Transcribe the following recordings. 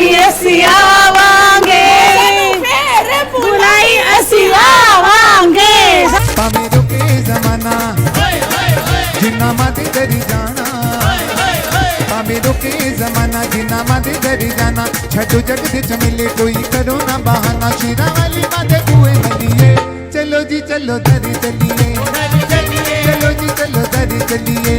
बुलाई असी आवांगे, बुलाई असी आवांगे। ਭਾਵੇਂ ਰੁਕੇ ਜ਼ਮਾਨਾ ਜਿੰਨਾ ਮਰਜ਼ੀ ਕਰੀ ਜਾਣਾ, ਭਾਵੇਂ ਰੁਕੇ ਜ਼ਮਾਨਾ ਜਿੰਨਾ ਮਰਜ਼ੀ ਕਰੀ ਜਾਣਾ, ਛੱਡੋ ਜਗ ਦੇ ਝਮੇਲੇ ਕੋਈ ਕਰੋ ਨਾ ਬਹਾਨਾ, ਸ਼ੀਰਾਂ ਵਾਲੀ ਮਾਤੇ ਬੂਏ ਮੱਲੀਏ, ਚਲੋ ਜੀ ਚਲੋ ਦਰੀ ਚੱਲੀਏ, चलो जी चलो दरी चलिए।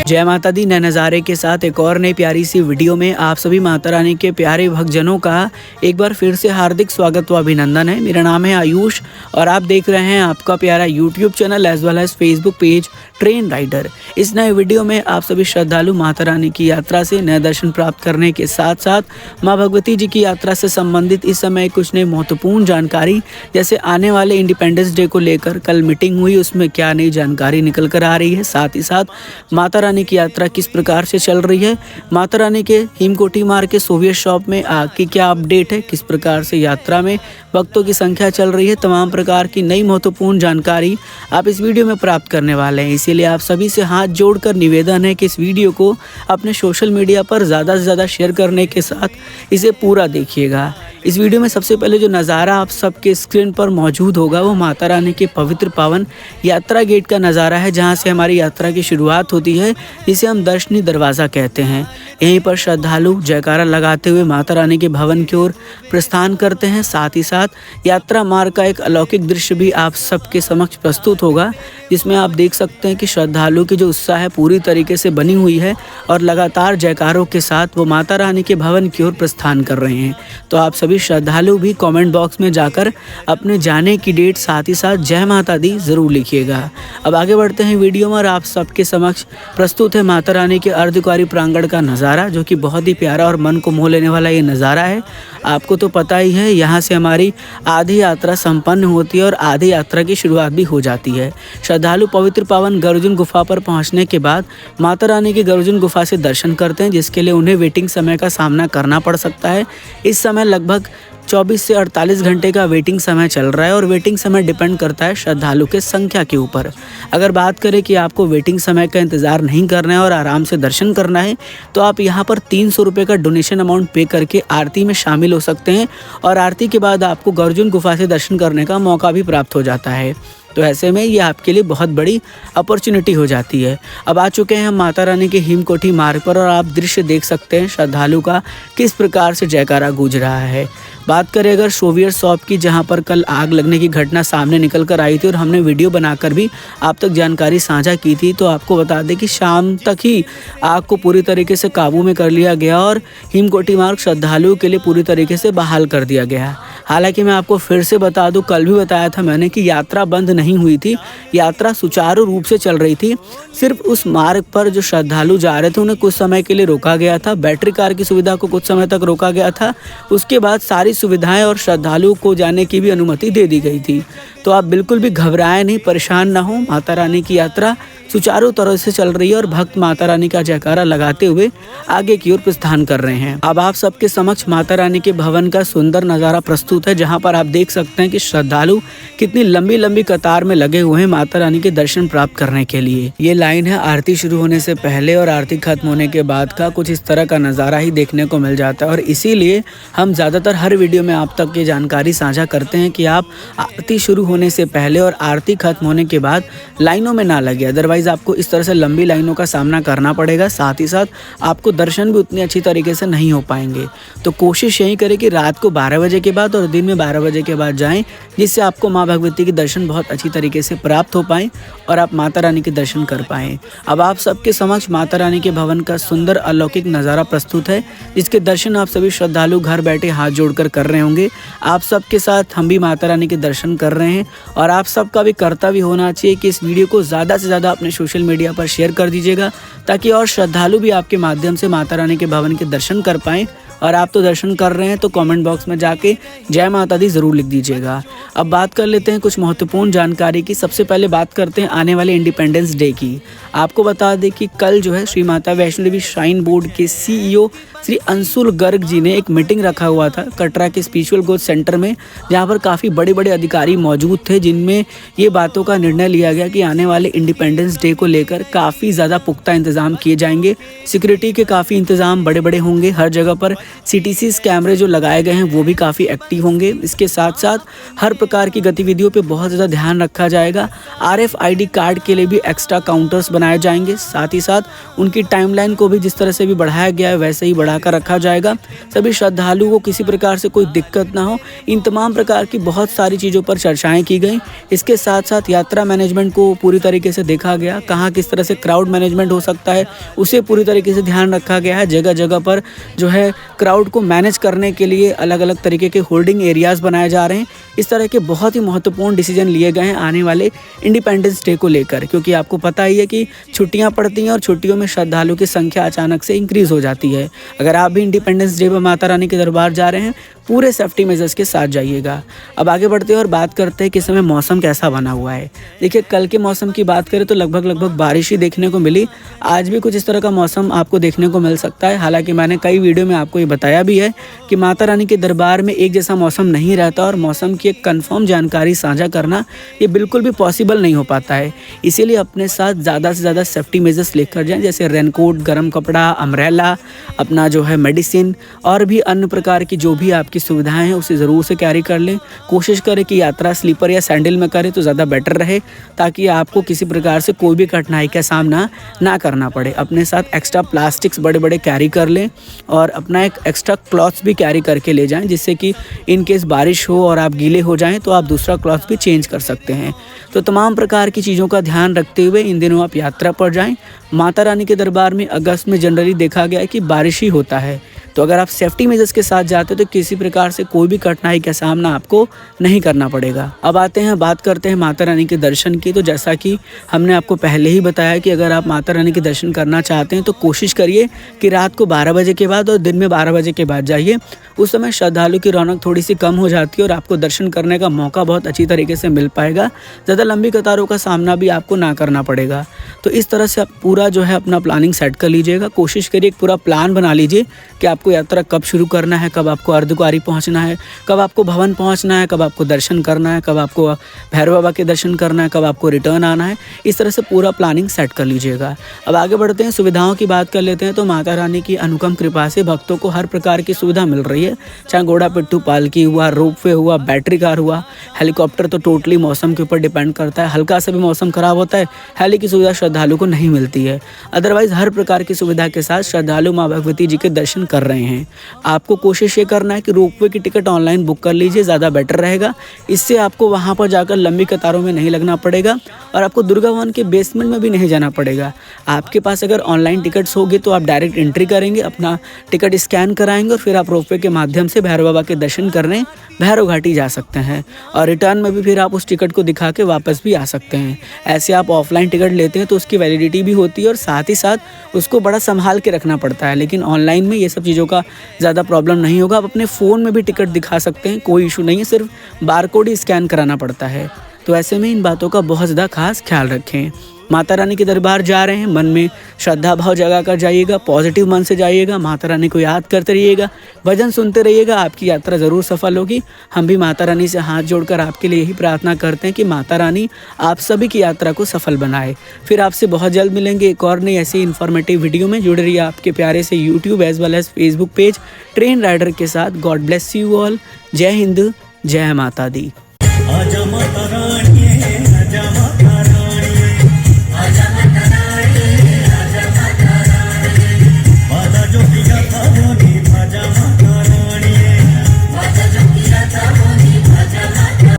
जय माता दी। नए नज़ारे के साथ एक और नई प्यारी सी वीडियो में आप सभी माता रानी के प्यारे भक्तजनों का एक बार फिर से हार्दिक स्वागत व अभिनंदन है। मेरा नाम है आयुष और आप देख रहे हैं आपका प्यारा YouTube channel as well as Facebook page train rider. इस नए वीडियो में आप सभी श्रद्धालु माता रानी की यात्रा से नए दर्शन प्राप्त करने के साथ साथ माँ भगवती जी की यात्रा से संबंधित इस समय कुछ नई महत्वपूर्ण जानकारी, जैसे आने वाले इंडिपेंडेंस डे को लेकर कल मीटिंग हुई, उसमें क्या नई जानकारी निकल कर आ रही है, साथ ही साथ माता रानी की यात्रा किस प्रकार से चल रही है, माता रानी के हिमकोटी मार्ग के सोवियत शॉप में आग की क्या अपडेट है, किस प्रकार से यात्रा में भक्तों की संख्या चल रही है, तमाम प्रकार की नई महत्वपूर्ण जानकारी आप इस वीडियो में प्राप्त करने वाले हैं। इसीलिए आप सभी से हाथ जोड़कर निवेदन है कि इस वीडियो को अपने सोशल मीडिया पर ज़्यादा से ज़्यादा शेयर करने के साथ इसे पूरा देखिएगा। इस वीडियो में सबसे पहले जो नज़ारा आप सबके स्क्रीन पर मौजूद होगा वो माता रानी के पवित्र पावन यात्रा गेट का नज़ारा है, जहां से हमारी यात्रा की शुरुआत होती है, जिसे हम दर्शनी दरवाज़ा कहते हैं। यहीं पर श्रद्धालु जयकारा लगाते हुए माता रानी के भवन की ओर प्रस्थान करते हैं। साथ ही साथ यात्रा मार्ग का एक अलौकिक दृश्य भी आप सबके समक्ष प्रस्तुत होगा, जिसमें आप देख सकते हैं कि श्रद्धालु की जो उत्साह है पूरी तरीके से बनी हुई है और लगातार जयकारों के साथ वो माता रानी के भवन की ओर प्रस्थान कर रहे हैं। तो आप सभी श्रद्धालु भी कमेंट बॉक्स में जाकर अपने जाने की डेट साथ ही साथ जय माता दी ज़रूर लिखिएगा। अब आगे बढ़ते हैं वीडियो में और आप सबके समक्ष प्रस्तुत है माता रानी के अर्धकुंवारी प्रांगण का नज़ारा, जो कि बहुत ही प्यारा और मन को मोह लेने वाला ये नज़ारा है। आपको तो पता ही है, यहाँ से हमारी आधी यात्रा संपन्न होती है और आधी यात्रा की शुरुआत भी हो जाती है। श्रद्धालु पवित्र पावन गर्जुन गुफा पर पहुँचने के बाद माता रानी की गर्जुन गुफा से दर्शन करते हैं, जिसके लिए उन्हें वेटिंग समय का सामना करना पड़ सकता है। इस समय लगभग 24 से 48 घंटे का वेटिंग समय चल रहा है और वेटिंग समय डिपेंड करता है श्रद्धालु के संख्या के ऊपर। अगर बात करें कि आपको वेटिंग समय का इंतज़ार नहीं करना है और आराम से दर्शन करना है, तो आप यहाँ पर 300 रुपये का डोनेशन अमाउंट पे करके आरती में शामिल हो सकते हैं और आरती के बाद आपको गर्जुन गुफा से दर्शन करने का मौका भी प्राप्त हो जाता है। तो ऐसे में ये आपके लिए बहुत बड़ी अपॉर्चुनिटी हो जाती है। अब आ चुके हैं हम माता रानी के हिमकोटी मार्ग पर और आप दृश्य देख सकते हैं श्रद्धालु का किस प्रकार से जयकारा गूंज रहा है। बात करें अगर सोवियत शॉप की, जहां पर कल आग लगने की घटना सामने निकल कर आई थी और हमने वीडियो बनाकर भी आप तक जानकारी साझा की थी, तो आपको बता दें कि शाम तक ही आग को पूरी तरीके से काबू में कर लिया गया और हिमकोटी मार्ग श्रद्धालुओं के लिए पूरी तरीके से बहाल कर दिया गया। हालांकि मैं आपको फिर से बता दूं, कल भी बताया था मैंने कि यात्रा बंद नहीं हुई थी, यात्रा सुचारू रूप से चल रही थी। सिर्फ उस मार्ग पर जो श्रद्धालु जा रहे थे उन्हें कुछ समय के लिए रोका गया था, बैटरी कार की सुविधा को कुछ समय तक रोका गया था। उसके बाद सारी सुविधाएं और श्रद्धालुओं को जाने की भी अनुमति दे दी गई थी। तो आप बिल्कुल भी घबराएं नहीं, परेशान ना हो। माता रानी की यात्रा सुचारू तरह से चल रही है और भक्त माता रानी का जयकारा लगाते हुए आगे की ओर प्रस्थान कर रहे हैं। अब आप सबके समक्ष माता रानी के भवन का सुंदर नज़ारा प्रस्तुत है, जहां पर आप देख सकते हैं कि श्रद्धालु कितनी लंबी लंबी कतार में लगे हुए हैं माता रानी के दर्शन प्राप्त करने के लिए। ये लाइन है आरती शुरू होने से पहले और आरती खत्म होने के बाद का। कुछ इस तरह का नज़ारा ही देखने को मिल जाता है और इसीलिए हम ज़्यादातर हर वीडियो में आप तक ये जानकारी साझा करते हैं कि आप आरती शुरू होने से पहले और आरती खत्म होने के बाद लाइनों में ना लगे, अदरवाइज आपको इस तरह से लंबी लाइनों का सामना करना पड़ेगा। साथ ही साथ आपको दर्शन भी उतनी अच्छी तरीके से नहीं हो पाएंगे। तो कोशिश यही करें कि रात को 12 बजे के बाद और दिन में 12 बजे के बाद जाएं, जिससे आपको माँ भगवती के दर्शन बहुत अच्छी तरीके से प्राप्त हो पाएँ और आप माता रानी के दर्शन कर पाएँ। अब आप सबके समक्ष माता रानी के भवन का सुंदर अलौकिक नज़ारा प्रस्तुत है, जिसके दर्शन आप सभी श्रद्धालु घर बैठे हाथ जोड़कर कर रहे होंगे। आप सबके साथ हम भी माता रानी के दर्शन कर रहे हैं और आप सबका भी कर्तव्य होना चाहिए कि इस वीडियो को ज़्यादा से ज़्यादा अपने सोशल मीडिया पर शेयर कर दीजिएगा, ताकि और श्रद्धालु भी आपके माध्यम से माता रानी के भवन के दर्शन कर पाएँ। और आप तो दर्शन कर रहे हैं तो कमेंट बॉक्स में जाके जय माता दी ज़रूर लिख दीजिएगा। अब बात कर लेते हैं कुछ महत्वपूर्ण जानकारी की। सबसे पहले बात करते हैं आने वाले इंडिपेंडेंस डे की। आपको बता दें कि कल जो है श्री माता वैष्णो देवी श्राइन बोर्ड के CEO श्री अंशुल गर्ग जी ने एक मीटिंग रखा हुआ था कटरा के स्पिरिचुअल ग्रोथ सेंटर में, जहां पर काफ़ी बड़े बड़े अधिकारी मौजूद थे, जिनमें ये बातों का निर्णय लिया गया कि आने वाले इंडिपेंडेंस डे को लेकर काफ़ी ज़्यादा पुख्ता इंतजाम किए जाएंगे। सिक्योरिटी के काफ़ी इंतजाम बड़े बड़े होंगे, हर जगह पर CTCs कैमरे जो लगाए गए हैं वो भी काफ़ी एक्टिव होंगे। इसके साथ साथ हर प्रकार की गतिविधियों पे बहुत ज़्यादा ध्यान रखा जाएगा। RFID कार्ड के लिए भी एक्स्ट्रा काउंटर्स बनाए जाएंगे, साथ ही साथ उनकी टाइमलाइन को भी जिस तरह से भी बढ़ाया गया है वैसे ही बढ़ाकर रखा जाएगा। सभी श्रद्धालुओं को किसी प्रकार से कोई दिक्कत ना हो, इन तमाम प्रकार की बहुत सारी चीज़ों पर चर्चाएँ की गई। इसके साथ साथ यात्रा मैनेजमेंट को पूरी तरीके से देखा गया, कहाँ किस तरह से क्राउड मैनेजमेंट हो सकता है उसे पूरी तरीके से ध्यान रखा गया है। जगह जगह पर जो है क्राउड को मैनेज करने के लिए अलग अलग तरीके के होल्डिंग एरियाज़ बनाए जा रहे हैं। इस तरह के बहुत ही महत्वपूर्ण डिसीजन लिए गए हैं आने वाले इंडिपेंडेंस डे को लेकर, क्योंकि आपको पता ही है कि छुट्टियां पड़ती हैं और छुट्टियों में श्रद्धालुओं की संख्या अचानक से इंक्रीज़ हो जाती है। अगर आप भी इंडिपेंडेंस डे पर माता रानी के दरबार जा रहे हैं, पूरे सेफ्टी मेजर्स के साथ जाइएगा। अब आगे बढ़ते हैं और बात करते हैं कि इस समय मौसम कैसा बना हुआ है। देखिए, कल के मौसम की बात करें तो लगभग बारिश ही देखने को मिली। आज भी कुछ इस तरह का मौसम आपको देखने को मिल सकता है। हालांकि मैंने कई वीडियो में आपको ये बताया भी है कि माता रानी के दरबार में एक जैसा मौसम नहीं रहता और मौसम की एक कन्फर्म जानकारी साझा करना ये बिल्कुल भी पॉसिबल नहीं हो पाता है। इसीलिए अपने साथ ज़्यादा से ज़्यादा सेफ्टी मेजर्स लेकर जाएँ, जैसे रेनकोट, गर्म कपड़ा, अम्ब्रेला, अपना जो है मेडिसिन और भी अन्य प्रकार की जो भी आपकी सुविधाएं हैं उसे ज़रूर से कैरी कर लें। कोशिश करें कि यात्रा स्लीपर या सैंडल में करें तो ज़्यादा बेटर रहे, ताकि आपको किसी प्रकार से कोई भी कठिनाई का सामना ना करना पड़े। अपने साथ एक्स्ट्रा प्लास्टिक्स बड़े बड़े कैरी कर लें और अपना एक एक्स्ट्रा क्लॉथ्स भी कैरी करके ले जाएं, जिससे कि इन केस बारिश हो और आप गीले हो जाएं तो आप दूसरा क्लॉथ भी चेंज कर सकते हैं। तो तमाम प्रकार की चीज़ों का ध्यान रखते हुए इन दिनों आप यात्रा पर जाएँ। माता रानी के दरबार में अगस्त में जनरली देखा गया है कि बारिश ही होता है, तो अगर आप सेफ्टी मेजर्स के साथ जाते हो तो किसी प्रकार से कोई भी कठिनाई का सामना आपको नहीं करना पड़ेगा। अब आते हैं, बात करते हैं माता रानी के दर्शन की। तो जैसा कि हमने आपको पहले ही बताया कि अगर आप माता रानी के दर्शन करना चाहते हैं तो कोशिश करिए कि रात को 12 बजे के बाद और दिन में 12 बजे के बाद जाइए। उस समय श्रद्धालु की रौनक थोड़ी सी कम हो जाती है और आपको दर्शन करने का मौका बहुत अच्छी तरीके से मिल पाएगा। ज़्यादा लंबी कतारों का सामना भी आपको ना करना पड़ेगा। तो इस तरह से आप पूरा जो है अपना प्लानिंग सेट कर लीजिएगा। कोशिश करिए एक पूरा प्लान बना लीजिए कि आपको यात्रा कब शुरू करना है, कब आपको अर्धकुंवारी पहुंचना है, कब आपको भवन पहुंचना है, कब आपको दर्शन करना है, कब आपको भैरव बाबा के दर्शन करना है, कब आपको रिटर्न आना है। इस तरह से पूरा प्लानिंग सेट कर लीजिएगा। अब आगे बढ़ते हैं, सुविधाओं की बात कर लेते हैं। तो माता रानी की अनुपम कृपा से भक्तों को हर प्रकार की सुविधा मिल रही है, चाहे घोड़ा पिट्ठू पालकी हुआ, रोपवे हुआ, बैटरी कार हुआ, हेलीकॉप्टर तो टोटली मौसम के ऊपर डिपेंड करता है। हल्का सा भी मौसम खराब होता है, हेली की सुविधा श्रद्धालु को नहीं मिलती है। अदरवाइज हर प्रकार की सुविधा के साथ श्रद्धालु माँ भगवती जी के दर्शन कर रहे हैं। आपको कोशिश ये करना है कि रोपवे की टिकट ऑनलाइन बुक कर लीजिए, ज़्यादा बेटर रहेगा। इससे आपको वहाँ पर जाकर लंबी कतारों में नहीं लगना पड़ेगा और आपको दुर्गा भवन के बेसमेंट में भी नहीं जाना पड़ेगा। आपके पास अगर ऑनलाइन टिकट्स होगी तो आप डायरेक्ट एंट्री करेंगे, अपना टिकट स्कैन कराएंगे और फिर आप रोपवे के माध्यम से भैरव बाबा के दर्शन करने भैरव घाटी जा सकते हैं और रिटर्न में भी फिर आप उस टिकट को दिखा के वापस भी आ सकते हैं। ऐसे आप ऑफलाइन टिकट लेते हैं तो उसकी वैलिडिटी भी होती है और साथ ही साथ उसको बड़ा संभाल के रखना पड़ता है। लेकिन ऑनलाइन में ये सब चीज़ों का ज़्यादा प्रॉब्लम नहीं होगा। आप अपने फ़ोन में भी टिकट दिखा सकते हैं, कोई इशू नहीं है, सिर्फ बारकोड ही स्कैन कराना पड़ता है। तो ऐसे में इन बातों का बहुत ज़्यादा खास ख्याल रखें। माता रानी के दरबार जा रहे हैं, मन में श्रद्धा भाव जगा कर जाइएगा, पॉजिटिव मन से जाइएगा, माता रानी को याद करते रहिएगा, भजन सुनते रहिएगा, आपकी यात्रा ज़रूर सफल होगी। हम भी माता रानी से हाथ जोड़कर आपके लिए यही प्रार्थना करते हैं कि माता रानी आप सभी की यात्रा को सफल बनाए। फिर आपसे बहुत जल्द मिलेंगे एक और नई ऐसी इन्फॉर्मेटिव वीडियो में। जुड़े रहिए आपके प्यारे से YouTube as well as Facebook page train rider के साथ। God bless you all. जय हिंद, जय माता दी। आजा माता रानी।